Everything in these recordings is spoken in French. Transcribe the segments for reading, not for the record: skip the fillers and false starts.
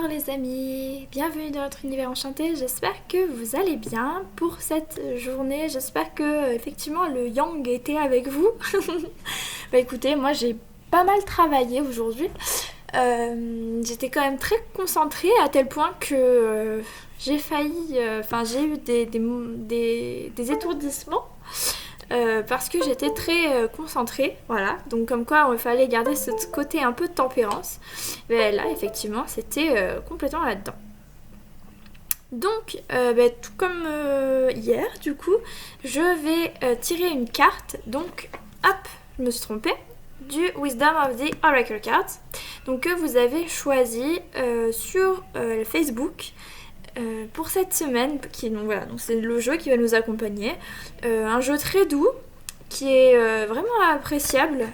Bonjour les amis, bienvenue dans notre univers enchanté, j'espère que vous allez bien pour cette journée, j'espère que effectivement le yang était avec vous. Bah écoutez, moi j'ai pas mal travaillé aujourd'hui. J'étais quand même très concentrée à tel point que j'ai failli, j'ai eu des étourdissements parce que j'étais très concentrée, voilà. Donc comme quoi il fallait garder ce côté un peu de tempérance. Mais là, effectivement, c'était complètement là-dedans. Donc, tout comme hier, du coup, je vais tirer une carte. Donc, hop, je me suis trompée. Du Wisdom of the Oracle Cards. Donc, que vous avez choisi sur Facebook. Pour cette semaine, donc c'est le jeu qui va nous accompagner. Un jeu très doux, qui est vraiment appréciable,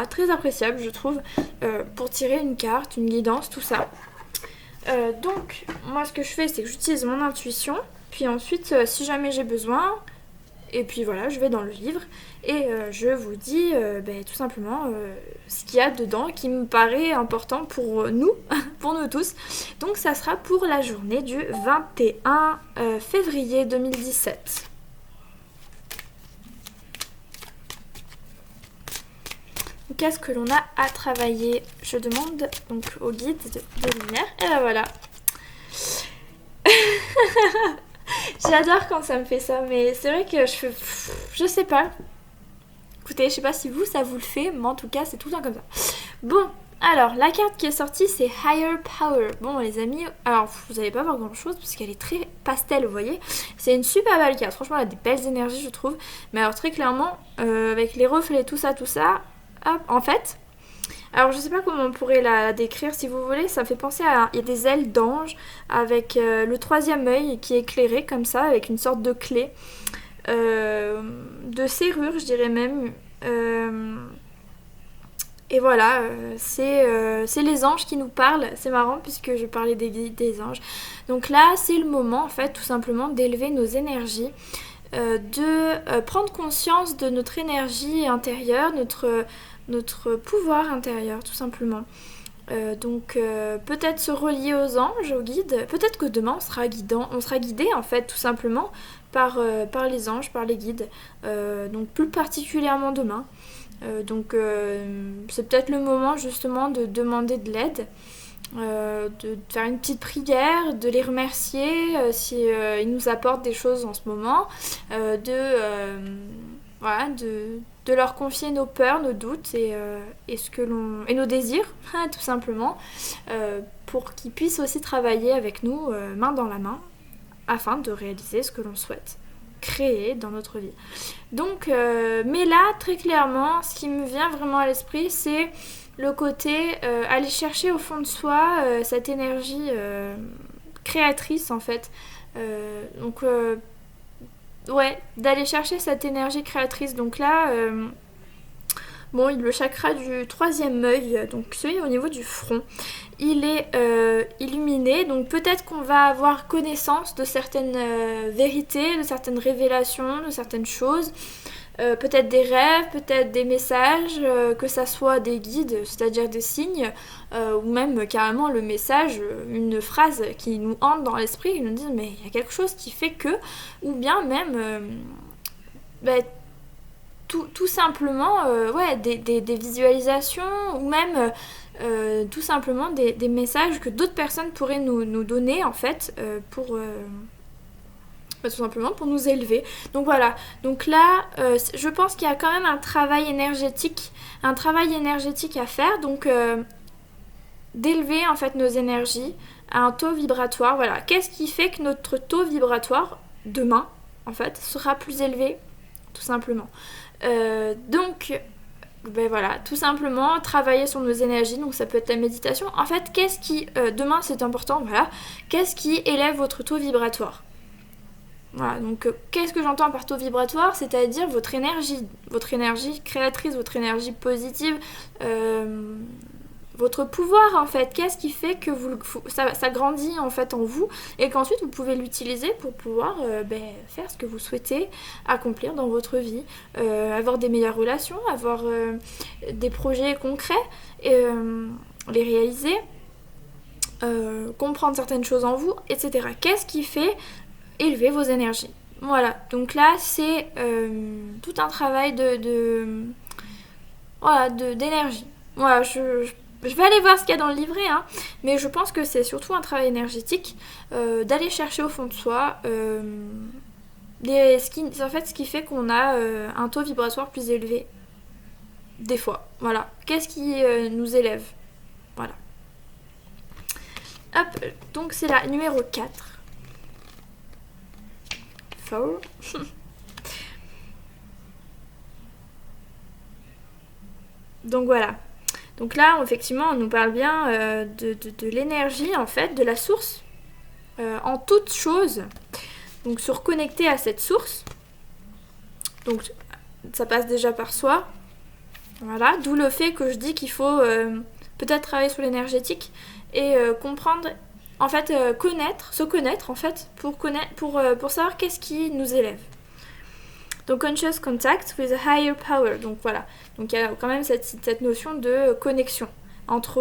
très appréciable je trouve, pour tirer une carte, une guidance, tout ça. Donc moi ce que je fais c'est que j'utilise mon intuition, puis ensuite si jamais j'ai besoin, et puis voilà je vais dans le livre et je vous dis tout simplement ce qu'il y a dedans qui me paraît important pour nous, pour nous tous. Donc ça sera pour la journée du 21 février 2017. Qu'est-ce que l'on a à travailler? Je demande donc au guide de lumière. Et ben voilà. J'adore quand ça me fait ça, mais c'est vrai que je sais pas. Écoutez, je sais pas si vous, ça vous le fait, mais en tout cas, c'est tout le temps comme ça. Bon, alors, la carte qui est sortie, c'est Higher Power. Bon, les amis, alors, vous allez pas voir grand-chose, parce qu'elle est très pastel, vous voyez. C'est une super belle carte. Franchement, elle a des belles énergies, je trouve. Mais alors, très clairement, avec les reflets, tout ça, hop, en fait... Alors je sais pas comment on pourrait la décrire, si vous voulez, ça me fait penser à... Il y a des ailes d'ange avec le troisième œil qui est éclairé comme ça, avec une sorte de clé, de serrure je dirais même. Et voilà, c'est les anges qui nous parlent, c'est marrant puisque je parlais des anges. Donc là c'est le moment en fait tout simplement d'élever nos énergies, de prendre conscience de notre énergie intérieure, notre pouvoir intérieur tout simplement. Peut-être se relier aux anges, aux guides. Peut-être que demain on sera guidé en fait tout simplement par les anges, par les guides. Donc plus particulièrement demain. C'est peut-être le moment justement de demander de l'aide. De faire une petite prière, de les remercier si ils nous apportent des choses en ce moment, de leur confier nos peurs, nos doutes et nos désirs, tout simplement, pour qu'ils puissent aussi travailler avec nous main dans la main afin de réaliser ce que l'on souhaite créer dans notre vie. Donc, mais là, très clairement, ce qui me vient vraiment à l'esprit, c'est le côté aller chercher au fond de soi cette énergie créatrice en fait. D'aller chercher cette énergie créatrice. Donc là, le chakra du troisième œil, donc celui au niveau du front, il est illuminé. Donc peut-être qu'on va avoir connaissance de certaines vérités, de certaines révélations, de certaines choses. Peut-être des rêves, peut-être des messages, que ça soit des guides, c'est-à-dire des signes, ou même carrément le message, une phrase qui nous hante dans l'esprit, qui nous dit mais il y a quelque chose qui fait que, ou bien même tout simplement des visualisations, ou même tout simplement des messages que d'autres personnes pourraient nous donner en fait tout simplement pour nous élever. Donc voilà, donc là je pense qu'il y a quand même un travail énergétique à faire, donc d'élever en fait nos énergies à un taux vibratoire. Voilà, qu'est-ce qui fait que notre taux vibratoire demain en fait sera plus élevé, tout simplement. Tout simplement travailler sur nos énergies, donc ça peut être la méditation. En fait, qu'est-ce qui demain c'est important, voilà, qu'est-ce qui élève votre taux vibratoire? Voilà, donc qu'est-ce que j'entends par taux vibratoire? C'est-à-dire votre énergie créatrice, votre énergie positive, votre pouvoir en fait. Qu'est-ce qui fait que ça grandit en fait en vous et qu'ensuite vous pouvez l'utiliser pour pouvoir faire ce que vous souhaitez accomplir dans votre vie, avoir des meilleures relations, avoir des projets concrets, les réaliser. comprendre certaines choses en vous, etc. Qu'est-ce qui fait élever vos énergies? Voilà, donc là c'est tout un travail d'énergie. Voilà, je vais aller voir ce qu'il y a dans le livret, hein, mais je pense que c'est surtout un travail énergétique, d'aller chercher au fond de soi ce qui fait qu'on a un taux vibratoire plus élevé, des fois. Voilà, qu'est-ce qui nous élève? Voilà. Hop, donc c'est la numéro 4. Four. Donc voilà. Donc là, effectivement, on nous parle bien de l'énergie, en fait, de la source, en toute chose. Donc se reconnecter à cette source. Donc ça passe déjà par soi. Voilà, d'où le fait que je dis qu'il faut peut-être travailler sur l'énergétique et comprendre, en fait, se connaître, en fait, pour savoir qu'est-ce qui nous élève. Donc conscious contact with a higher power. Donc voilà. Donc il y a quand même cette notion de connexion entre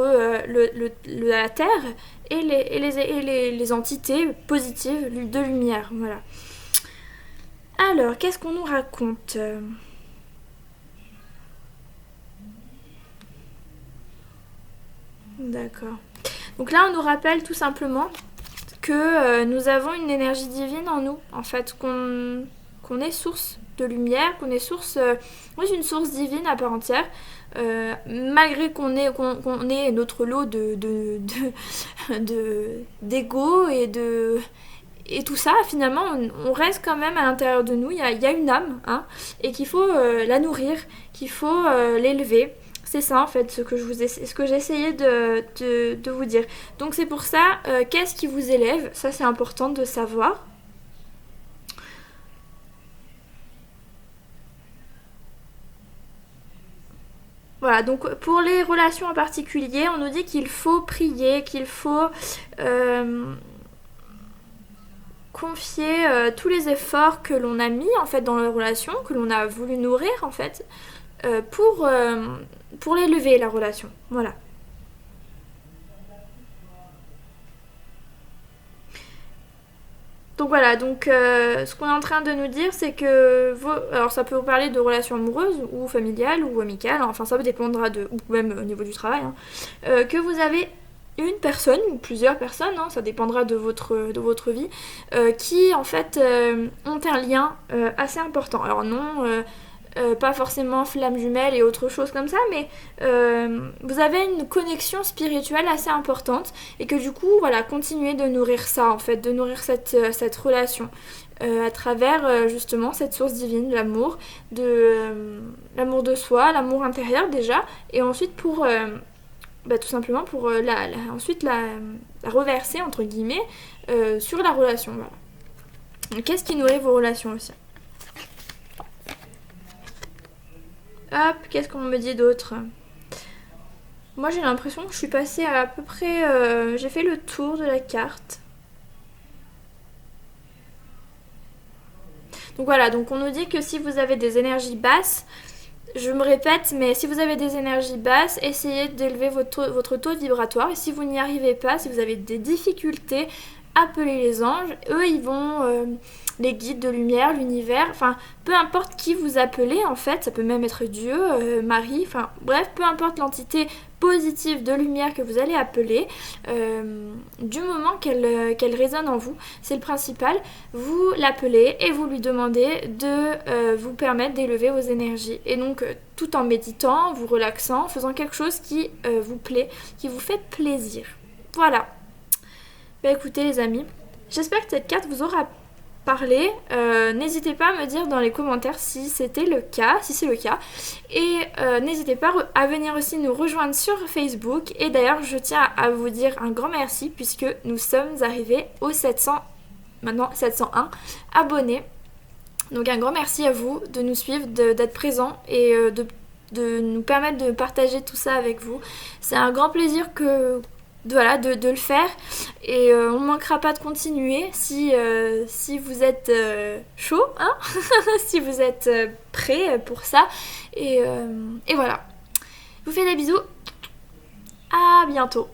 la Terre et les entités positives de lumière. Voilà. Alors, qu'est-ce qu'on nous raconte? D'accord. Donc là, on nous rappelle tout simplement que nous avons une énergie divine en nous, en fait, qu'on est source de lumière, qu'on est une source divine à part entière, malgré qu'on ait notre lot d'ego et tout ça, finalement, on reste quand même à l'intérieur de nous. Il y a une âme, hein, et qu'il faut la nourrir, qu'il faut l'élever. C'est ça, en fait, ce que j'essayais de vous dire. Donc c'est pour ça, qu'est-ce qui vous élève? Ça, c'est important de savoir. Voilà, donc pour les relations en particulier, on nous dit qu'il faut prier, qu'il faut confier tous les efforts que l'on a mis en fait dans la relation, que l'on a voulu nourrir en fait, pour l'élever la relation. Voilà. Donc voilà, ce qu'on est en train de nous dire, c'est que alors ça peut vous parler de relations amoureuses ou familiales ou amicales, enfin ça dépendra ou même au niveau du travail, hein, que vous avez une personne ou plusieurs personnes, hein, ça dépendra de votre vie, qui en fait ont un lien assez important. Alors non, pas forcément flamme jumelle et autre chose comme ça, mais vous avez une connexion spirituelle assez importante et que du coup, voilà, continuez de nourrir ça en fait, de nourrir cette relation à travers justement cette source divine, l'amour, l'amour de soi, l'amour intérieur déjà, et ensuite pour tout simplement pour ensuite la reverser entre guillemets sur la relation. Voilà. Donc, qu'est-ce qui nourrit vos relations aussi? Hop, qu'est-ce qu'on me dit d'autre? Moi j'ai l'impression que je suis passée à peu près... j'ai fait le tour de la carte. Donc voilà, donc on nous dit que si vous avez des énergies basses, je me répète, mais si vous avez des énergies basses, essayez d'élever votre taux vibratoire. Et si vous n'y arrivez pas, si vous avez des difficultés, appelez les anges. Eux, ils vont... les guides de lumière, l'univers, enfin peu importe qui vous appelez en fait, ça peut même être Dieu, Marie, enfin bref, peu importe l'entité positive de lumière que vous allez appeler, du moment qu'elle résonne en vous, c'est le principal, vous l'appelez et vous lui demandez de vous permettre d'élever vos énergies. Et donc tout en méditant, vous relaxant, faisant quelque chose qui vous plaît, qui vous fait plaisir. Voilà. Bah écoutez les amis, j'espère que cette carte vous aura parler, n'hésitez pas à me dire dans les commentaires si c'est le cas, et n'hésitez pas à venir aussi nous rejoindre sur Facebook. Et d'ailleurs je tiens à vous dire un grand merci puisque nous sommes arrivés aux 701 abonnés, donc un grand merci à vous de nous suivre, d'être présents et de nous permettre de partager tout ça avec vous. C'est un grand plaisir de le faire et on ne manquera pas de continuer si vous êtes chaud, hein si vous êtes prêts pour ça et voilà. Je vous fais des bisous, à bientôt.